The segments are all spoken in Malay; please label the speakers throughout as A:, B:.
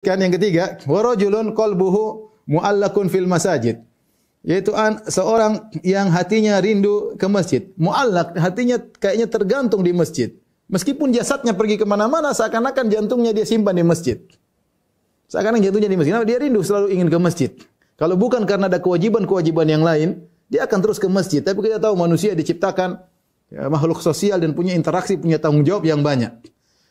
A: Kan yang ketiga, wa rajulun qalbuhu mu'allakun fil masajid. Yaitu seorang yang hatinya rindu ke masjid. Mu'allak, hatinya kayaknya tergantung di masjid. Meskipun jasadnya pergi kemana-mana, seakan-akan jantungnya dia simpan di masjid. Seakan-akan jantungnya di masjid. Dia rindu selalu ingin ke masjid. Kalau bukan karena ada kewajiban-kewajiban yang lain, dia akan terus ke masjid. Tapi kita tahu manusia diciptakan makhluk sosial dan punya interaksi, punya tanggung jawab yang banyak.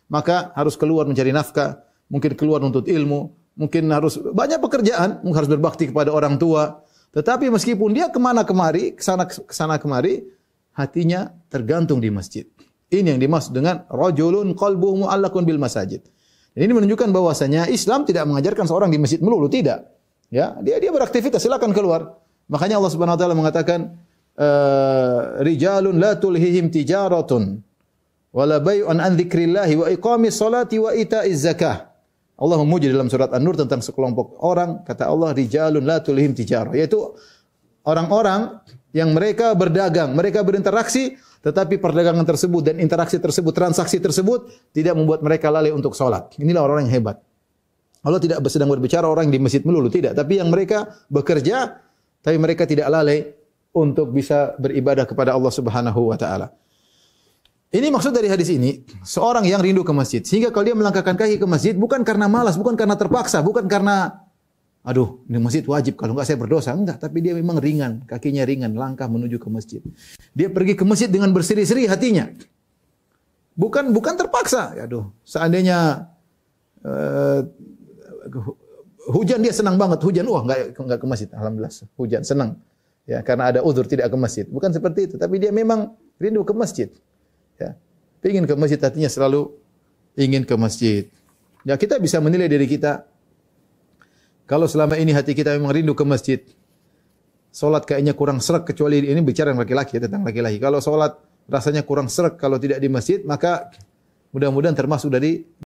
A: Maka harus keluar mencari nafkah, mungkin keluar untuk ilmu, mungkin harus banyak pekerjaan, mungkin harus berbakti kepada orang tua. Tetapi meskipun dia kemana kemari, kesana kemari, hatinya tergantung di masjid. Ini yang dimaksud dengan rajulun qalbuhu mu'allaqun bil masajid. Dan ini menunjukkan bahwasanya Islam tidak mengajarkan seorang di masjid melulu, tidak. Ya, dia beraktivitas, silakan keluar. Makanya Allah Subhanahu wa taala mengatakan rijalun la tulhihim tijaratun wala bai'un an dzikrillahi wa iqamis salati wa ita'iz zakah. Allah memuji dalam surat An-Nur tentang sekelompok orang, kata Allah rijalun la tulhihim tijarah, yaitu orang-orang yang mereka berdagang, mereka berinteraksi, tetapi perdagangan tersebut dan interaksi tersebut, transaksi tersebut tidak membuat mereka lalai untuk salat. Inilah orang yang hebat. Allah tidak sedang berbicara orang yang di masjid melulu, tidak, tapi yang mereka bekerja tapi mereka tidak lalai untuk bisa beribadah kepada Allah Subhanahu wa taala. Ini maksud dari hadis ini, seorang yang rindu ke masjid. Sehingga kalau dia melangkahkan kaki ke masjid, bukan karena malas, bukan karena terpaksa, bukan karena, aduh, ini masjid wajib, kalau enggak saya berdosa. Enggak, tapi dia memang ringan, kakinya ringan, langkah menuju ke masjid. Dia pergi ke masjid dengan berseri-seri hatinya. Bukan terpaksa. Aduh, seandainya hujan dia senang banget, hujan, wah enggak ke masjid. Alhamdulillah, hujan, senang. Ya, karena ada uzur tidak ke masjid. Bukan seperti itu, tapi dia memang rindu ke masjid. Ya, ingin ke masjid, hatinya selalu ingin ke masjid. Ya, kita bisa menilai diri kita. Kalau selama ini hati kita memang rindu ke masjid, solat kayaknya kurang sreg, kecuali ini bicara yang laki-laki, tentang laki-laki. Kalau solat rasanya kurang sreg kalau tidak di masjid, maka mudah-mudahan termasuk dari